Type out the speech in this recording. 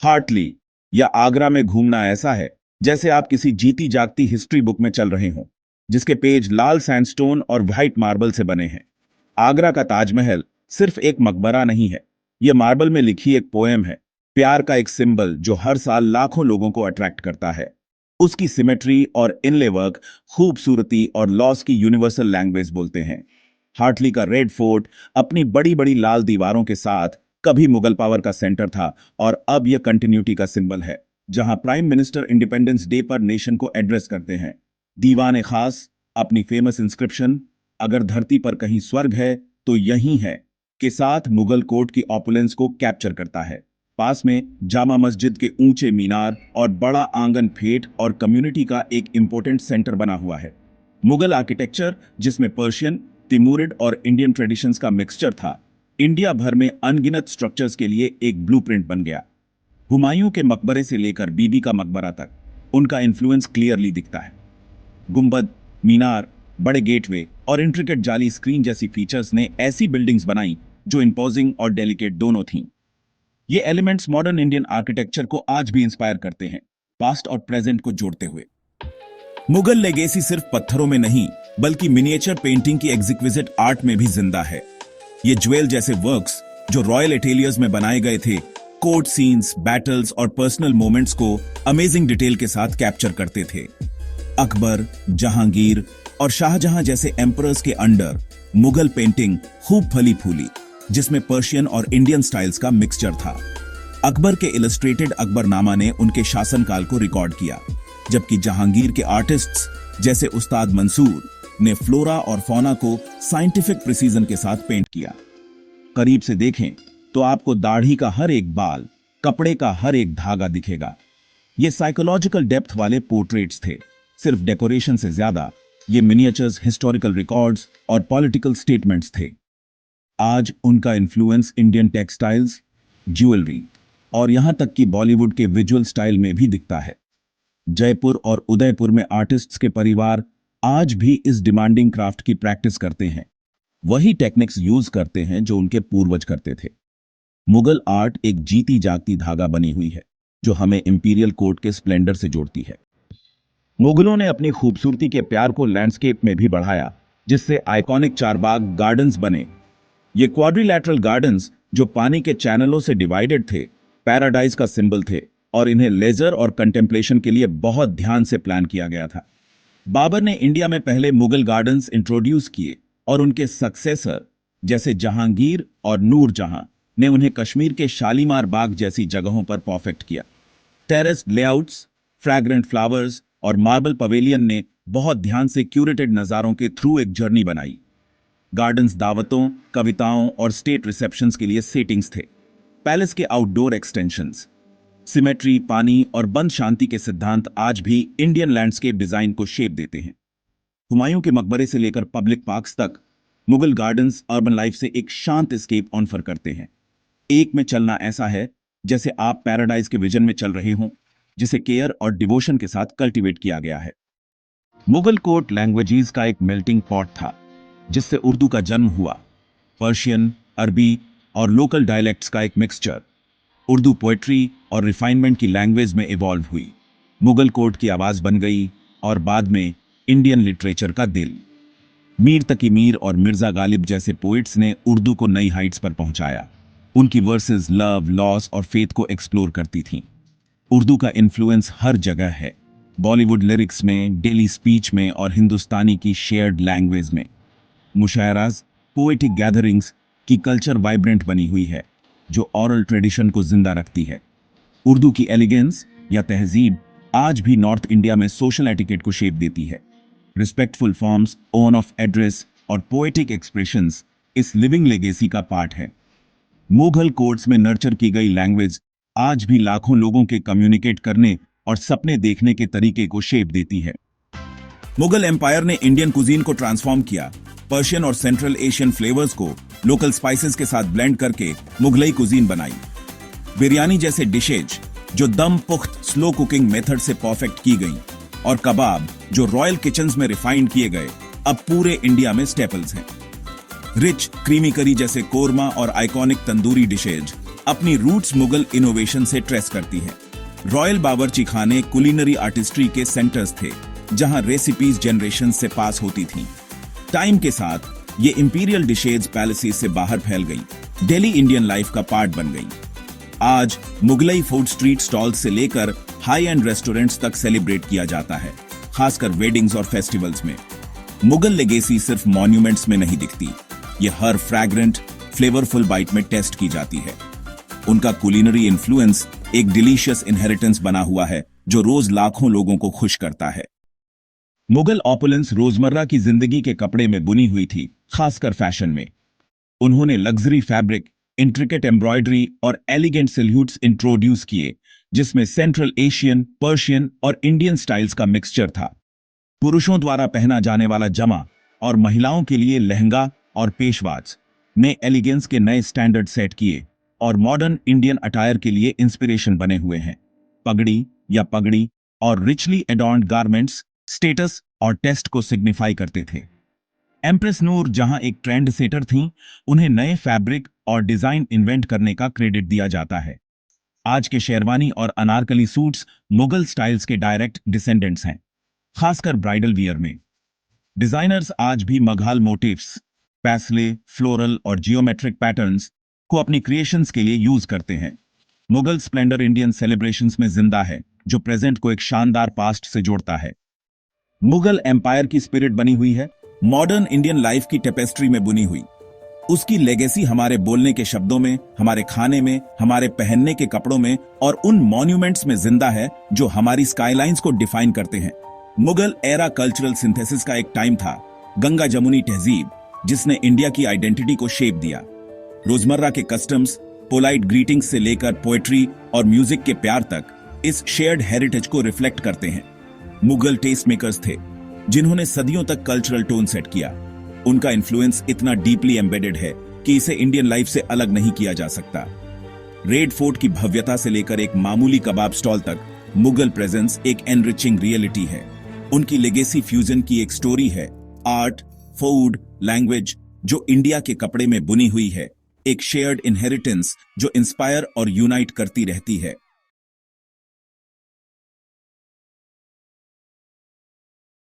Hartley या आगरा में घूमना ऐसा है जैसे आप किसी जीती जागती हिस्ट्री बुक में चल रहे हों, जिसके पेज लाल सैंडस्टोन और व्हाइट मार्बल से बने हैं। आगरा का ताजमहल सिर्फ एक मकबरा नहीं है, यह मार्बल में लिखी एक पोएम है, प्यार का एक सिंबल जो हर साल लाखों लोगों को अट्रैक्ट करता है। उसकी सिमेट्री और इनले वर्क, खूबसूरती और लॉस की यूनिवर्सल लैंग्वेज बोलते हैं। हार्टली का रेड फोर्ट अपनी बड़ी बड़ी लाल दीवारों के साथ कभी मुगल पावर का सेंटर था और अब यह कंटिन्यूटी का सिंबल है, जहां प्राइम मिनिस्टर इंडिपेंडेंस डे पर नेशन को एड्रेस करते हैं। दीवान खास अपनी फेमस इंस्क्रिप्शन अगर धरती पर कहीं स्वर्ग है तो यही है के साथ मुगल कोर्ट की ऑपुलेंस को कैप्चर करता है। पास में जामा मस्जिद के ऊंचे मीनार और बड़ा आंगन फेट और कम्युनिटी का एक इंपॉर्टेंट सेंटर बना हुआ है। मुगल आर्किटेक्चर, जिसमें पर्शियन, तिमूरिड और इंडियन ट्रेडिशंस का मिक्सचर था, इंडिया भर में अनगिनत स्ट्रक्चर्स के लिए एक ब्लूप्रिंट बन गया। हुमायूं के मकबरे से लेकर बीबी का मकबरा तक उनका इन्फ्लुएंस क्लियरली दिखता है। गुंबद, मीनार, बड़े गेटवे और इंट्रिकेट जाली स्क्रीन जैसी फीचर्स ने ऐसी बिल्डिंग्स बनाई जो इम्पोजिंग और डेलिकेट दोनों थीं। ये एलिमेंट्स मॉडर्न इंडियन आर्किटेक्चर को आज भी इंस्पायर करते हैं, पास्ट और प्रेजेंट को जोड़ते हुए। मुगल लेगेसी सिर्फ पत्थरों में नहीं, बल्कि मिनिएचर पेंटिंग की एग्जिक्विजिट आर्ट में भी जिंदा है। ये ज्वेल जैसे वर्क्स जो रॉयल एटेलियर्स में बनाए गए थे, कोर्ट सीन्स, बैटल्स और पर्सनल मोमेंट्स को अमेजिंग डिटेल के साथ कैप्चर करते थे। अकबर, जहांगीर और शाहजहां जैसे एम्परर्स के अंडर मुगल पेंटिंग खूब फली फूली, जिसमें पर्शियन और इंडियन स्टाइल्स का मिक्सचर था। अकबर के इलस्ट्रेटेड अकबरनामा ने उनके शासनकाल को रिकॉर्ड किया, जबकि जहांगीर के आर्टिस्ट्स जैसे उस्ताद मंसूर ने फ्लोरा और फौना को साइंटिफिक प्रिसीजन के साथ पेंट किया। करीब से देखें तो आपको दाढ़ी का हर एक बाल, कपड़े का हर एक धागा दिखेगा। ये साइकोलॉजिकल डेप्थ वाले पोर्ट्रेट्स थे, सिर्फ डेकोरेशन से ज्यादा ये मिनिएचर्स हिस्टोरिकल रिकॉर्ड्स और पॉलिटिकल स्टेटमेंट्स थे। आज उनका इन्फ्लुएंस इंडियन टेक्सटाइल्स, ज्वेलरी और यहां तक कि बॉलीवुड के विजुअल स्टाइल में भी दिखता है। जयपुर और उदयपुर में आर्टिस्ट्स के परिवार आज भी इस डिमांडिंग क्राफ्ट की प्रैक्टिस करते हैं, वही टेक्निक्स यूज करते हैं जो उनके पूर्वज करते थे। मुगल आर्ट एक जीती जागती धागा बनी हुई है जो हमें इंपीरियल कोर्ट के स्प्लेंडर से जोड़ती है। मुगलों ने अपनी खूबसूरती के प्यार को लैंडस्केप में भी बढ़ाया, जिससे आइकॉनिक चारबाग गार्डन्स बने। ये क्वाड्रिलैटरल गार्डन्स जो पानी के चैनलों से डिवाइडेड थे, पैराडाइज का सिंबल थे और इन्हें लेजर और कंटेम्पलेशन के लिए बहुत ध्यान से प्लान किया गया था। बाबर ने इंडिया में पहले मुगल गार्डन्स इंट्रोड्यूस किए और उनके सक्सेसर जैसे जहांगीर और नूरजहां ने उन्हें कश्मीर के शालीमार बाग जैसी जगहों पर परफेक्ट किया। टेरेस लेआउट्स, फ्रैग्रेंट फ्लावर्स और मार्बल पवेलियन ने बहुत ध्यान से क्यूरेटेड नजारों के थ्रू एक जर्नी बनाई। गार्डन्स दावतों, कविताओं और स्टेट रिसेप्शंस के लिए सेटिंग्स थे। पैलेस के आउटडोर एक्सटेंशंस, सिमेट्री, पानी और बंद शांति के सिद्धांत आज भी इंडियन लैंडस्केप डिजाइन को शेप देते हैं। हुमायूं के मकबरे से लेकर पब्लिक पार्क्स तक मुगल गार्डन्स अर्बन लाइफ से एक शांत एस्केप ऑफर करते हैं। एक में चलना ऐसा है जैसे आप पैराडाइज के विजन में चल रहे हों, जिसे केयर और डिवोशन के साथ कल्टीवेट किया गया है। मुगल कोर्ट लैंग्वेजेस का एक मेल्टिंग पॉट था, जिससे उर्दू का जन्म हुआ। पर्शियन, अरबी और लोकल डायलेक्ट्स का एक मिक्सचर उर्दू पोएट्री और रिफाइनमेंट की लैंग्वेज में इवॉल्व हुई। मुगल कोर्ट की आवाज बन गई और बाद में इंडियन लिटरेचर का दिल। मीर तकी मीर और मिर्जा गालिब जैसे पोइट्स ने उर्दू को नई हाइट्स पर पहुंचाया। उनकी वर्सेस लव, लॉस और फेथ को एक्सप्लोर करती थीं। उर्दू का इन्फ्लुएंस हर जगह है, बॉलीवुड लिरिक्स में, डेली स्पीच में और हिंदुस्तानी की शेयर्ड लैंग्वेज में। मुशायराज, पोएटिक गैदरिंग्स की कल्चर वाइब्रेंट बनी हुई है, जो ऑरल ट्रेडिशन को जिंदा रखती है। उर्दू की एलिगेंस या तहजीब आज भी नॉर्थ इंडिया में सोशल एटिकेट को शेप देती है। Respectful forms, own of address और पोएटिक एक्सप्रेशंस इस लिविंग लेगेसी का पार्ट है। मुगल कोर्ट्स में नर्चर की गई लैंग्वेज आज भी लाखों लोगों के कम्युनिकेट करने और सपने देखने के तरीके को शेप देती है। मुगल एम्पायर ने इंडियन कुजीन को ट्रांसफॉर्म किया। पर्शियन और सेंट्रल एशियन फ्लेवर्स को लोकल स्पाइसेस के साथ ब्लेंड करके मुगलई कुजीन बनाई। बिरयानी जैसे डिशेज जो दम पुख्त स्लो कुकिंग मेथड से परफेक्ट की गई और कबाब जो रॉयल किचन्स में रिफाइंड किए गए, अब पूरे इंडिया में स्टेपल्स हैं। रिच क्रीमी करी जैसे कोरमा और आइकॉनिक तंदूरी डिशेज अपनी रूट्स मुगल इनोवेशन से ट्रेस करती है। रॉयल बावर्ची खाने कुलिनरी आर्टिस्ट्री के सेंटर्स थे, जहां रेसिपीज जनरेशन से पास होती थीं। टाइम के साथ ये इंपीरियल डिशेज पैलेसेस से बाहर फैल गई, डेली इंडियन लाइफ का पार्ट बन गई। आज मुगलई फूड स्ट्रीट स्टॉल्स से लेकर हाई एंड रेस्टोरेंट्स तक सेलिब्रेट किया जाता है, खासकर वेडिंग्स और फेस्टिवल्स में। मुगल लेगेसी सिर्फ मॉन्यूमेंट्स में नहीं दिखती, ये हर फ्रैग्रेंट, फ्लेवरफुल बाइट में टेस्ट की जाती है। उनका कुलिनरी इन्फ्लुएंस एक डिलीशियस इनहेरिटेंस बना हुआ है, जो रोज लाखों लोगों को खुश करता है। मुगल ऑपुलेंस रोजमर्रा की जिंदगी के कपड़े में बुनी हुई थी, खासकर फैशन में। उन्होंने लग्जरी फैब्रिक, इंट्रिकेट एम्ब्रॉयडरी और एलिगेंट सिल्हूट्स इंट्रोड्यूस किए, जिसमें सेंट्रल एशियन, पर्शियन और इंडियन स्टाइल्स का मिक्सचर था। पुरुषों द्वारा पहना जाने वाला जमा और महिलाओं के लिए लहंगा और पेशवाज ने एलिगेंस के नए स्टैंडर्ड सेट किए और मॉडर्न इंडियन अटायर के लिए इंस्पिरेशन बने हुए हैं। पगड़ी या पगड़ी और रिचली एडॉर्न्ड गारमेंट्स स्टेटस और टेस्ट को सिग्निफाई करते थे। एम्प्रेस नूर जहां एक ट्रेंड सेटर थीं, उन्हें नए फैब्रिक और डिजाइन इन्वेंट करने का क्रेडिट दिया जाता है। आज के शेरवानी और अनारकली सूट्स मुगल स्टाइल्स के डायरेक्ट डिसेंडेंट्स हैं, खासकर ब्राइडल वियर में। डिजाइनर्स आज भी मघाल मोटिव्स, पैसले, फ्लोरल और जियोमेट्रिक पैटर्न्स को अपनी क्रिएशंस के लिए यूज करते हैं। मुगल स्प्लेंडर इंडियन सेलिब्रेशंस में जिंदा है, जो प्रेजेंट को एक शानदार पास्ट से जोड़ता है। मुगल एम्पायर की स्पिरिट बनी हुई है, मॉडर्न इंडियन लाइफ की टेपेस्ट्री में बुनी हुई। उसकी लेगेसी हमारे बोलने के शब्दों में, हमारे खाने में, हमारे पहनने के कपड़ों में और उन मॉन्यूमेंट्स में जिंदा है जो हमारी स्काईलाइंस को डिफाइन करते हैं। मुगल एरा कल्चरल सिंथेसिस का एक टाइम था, गंगा जमुनी तहजीब, जिसने इंडिया की आइडेंटिटी को शेप दिया। रोजमर्रा के कस्टम्स, पोलाइट ग्रीटिंग्स से लेकर पोएट्री और म्यूजिक के प्यार तक इस शेयर्ड हेरिटेज को रिफ्लेक्ट करते हैं। मुगल टेस्ट मेकर्स थे, जिन्होंने सदियों तक कल्चरल टोन सेट किया। उनका इन्फ्लुएंस इतना डीपली एम्बेडेड है कि इसे इंडियन लाइफ से अलग नहीं किया जा सकता। रेड फोर्ट की भव्यता से लेकर एक मामूली कबाब स्टॉल तक, मुगल प्रेजेंस एक एनरिचिंग रियलिटी है। उनकी लेगेसी फ्यूजन की एक स्टोरी है, आर्ट, फूड, लैंग्वेज जो इंडिया के कपड़े में बुनी हुई है, एक शेयर्ड इनहेरिटेंस जो इंस्पायर और यूनाइट करती रहती है।